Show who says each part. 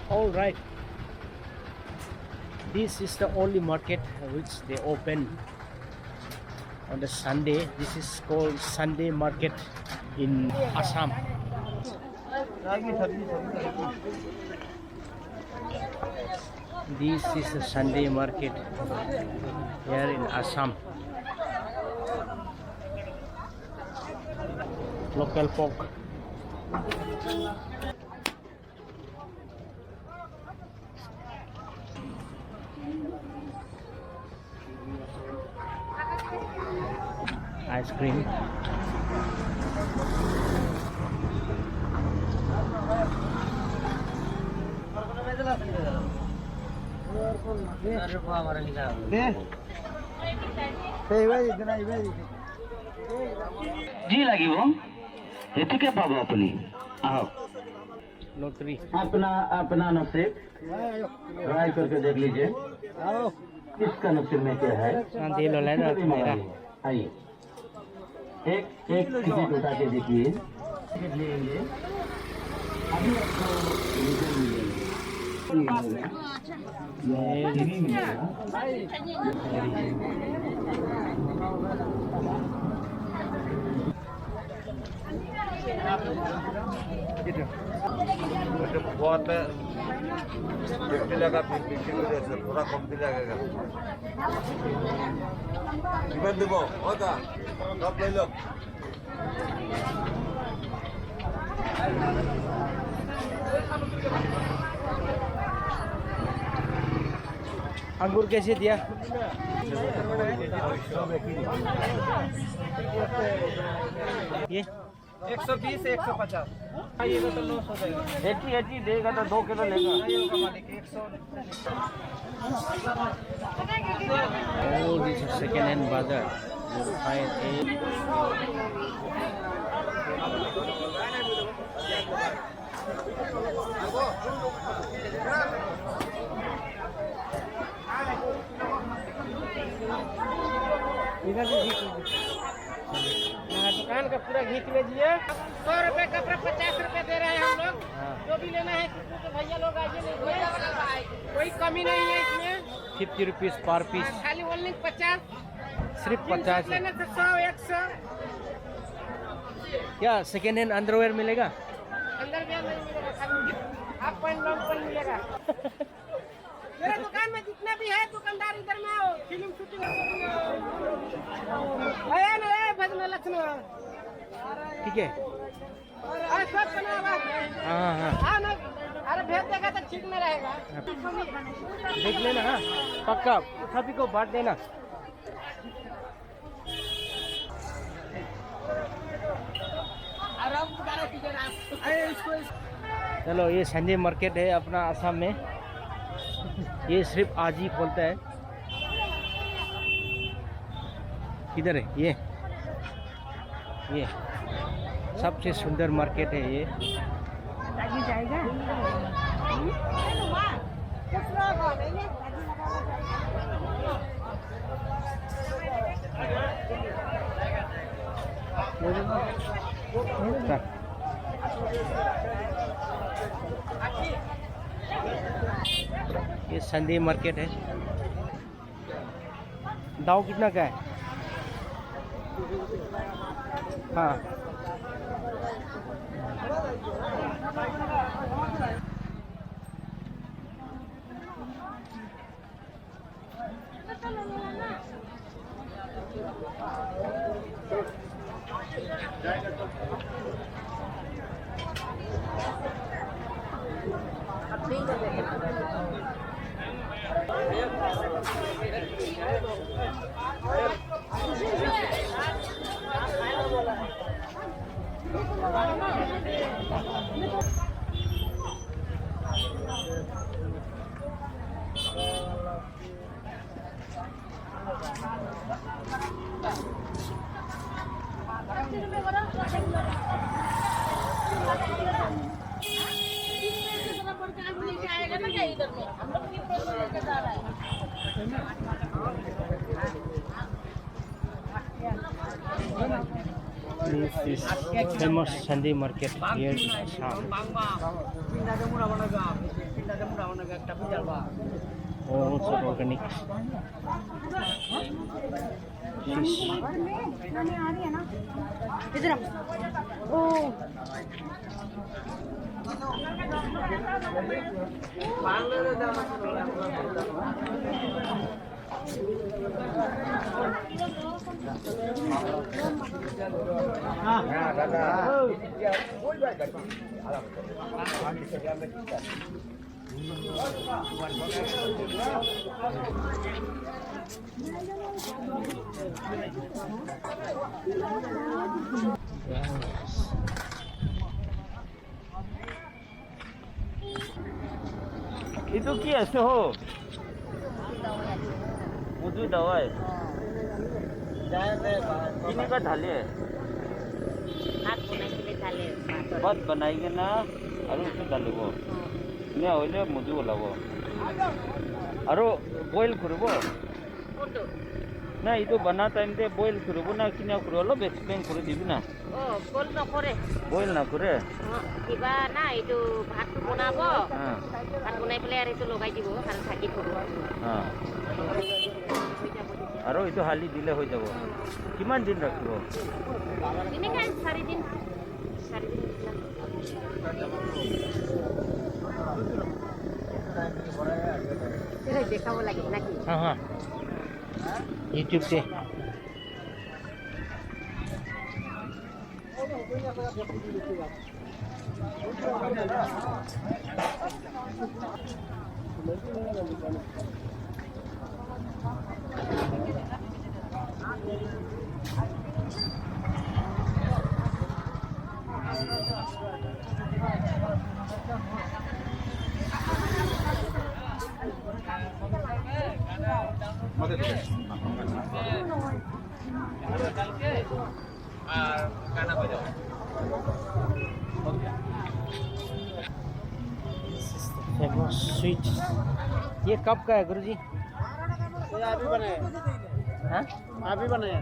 Speaker 1: All right. This is the only market which they open on the Sunday. This is called Sunday market in Assam. This is the Sunday market here in Assam. Local pork. Ice cream.
Speaker 2: जी লাগিব এটুকে পাব আপুনি আহক
Speaker 1: Lottery.
Speaker 2: अपना अपना नसीब try करके देख लीजिए किसका नसीब में क्या है
Speaker 1: हाँ, दे लो लेना मेरा।
Speaker 2: आइए एक एक टिकट उठा के देखिए टिकट लेंगे अभी आपको रिटर्न मिलेगा नहीं मिलेगा
Speaker 3: बहुत में 50 लगा 50 से थोड़ा कम लगेगा कितना देबो होता कब ले लो
Speaker 1: अंगूर कैसे दिया? ये
Speaker 4: 120 150 ये तो लॉस हो जाएगा
Speaker 1: एटी देगा तो 2 किलो लेगा।
Speaker 4: नहीं होगा मालिक 100
Speaker 1: Oh, this is second hand bazaar. You'll find
Speaker 4: इधर भी घी दुकान का पूरा घी लीजिए 100 रुपए का 50 रुपए दे रहे हैं हम लोग जो भी लेना है तो भैया लोग आइए नहीं कोई कमी नहीं है इसमें
Speaker 1: 50 रुपीस पर पीस।
Speaker 4: खाली ओनली 50
Speaker 1: सिर्फ 50
Speaker 4: लेना तो 100 100
Speaker 1: क्या सेकेंड हैंड अंडरवेयर मिलेगा?
Speaker 4: अंदर भी नहीं मिलेगा खाली आप पैंट लॉन्ग पैंट मिलेगा मेरे दुकान में जितने भी है दुकानदार इधर में आओ फिल्म शूटिंग है ना भजन लक्ष्मण
Speaker 1: ठीक है।
Speaker 4: सब बना हुआ
Speaker 1: हाँ हाँ
Speaker 4: हाँ ना अरे भेज देगा तो ठीक नहीं रहेगा
Speaker 1: देख लेना। हाँ पक्का सभी को बांट देना। चलो ये संडे मार्केट है अपना आसाम में। ये सिर्फ आज ही खोलता है। किधर है ये सबसे सुंदर मार्केट है ये।
Speaker 4: आगे जाएगा
Speaker 1: ये संडे मार्केट है। दाव कितना का है? हाँ This is famous Sunday market here in Assam. Also organic fish.
Speaker 5: itu কি আছে हो मुझे दवाई कितने का ढाले भात बनाएंगे ना और उसमें डालेबो नहीं होले मुझे बोलाबो और बॉईल करबो ना इतो बना टाइम दे बॉईल करबो ना किना करो लो एक्सप्लेन कर दिबि ना
Speaker 6: বল নকৰে
Speaker 5: बॉईल ना करे
Speaker 6: কিবা না এইটো ভাতটো বনাব ভাত বনাই পেলাই আৰু এইটো লগাই দিব আৰু ঢাকি থব
Speaker 5: हाँ আৰু ইটো হালি দিলে হৈ যাব কিমান দিন ৰাখিব
Speaker 6: এনেকৈ 4 দিন দেখাব লাগে নাকি
Speaker 1: हाँ हाँ YouTube से फेमस स्वीट ये कब का है गुरुजी
Speaker 4: ये अभी बनाया
Speaker 1: हाँ
Speaker 4: अभी बनाया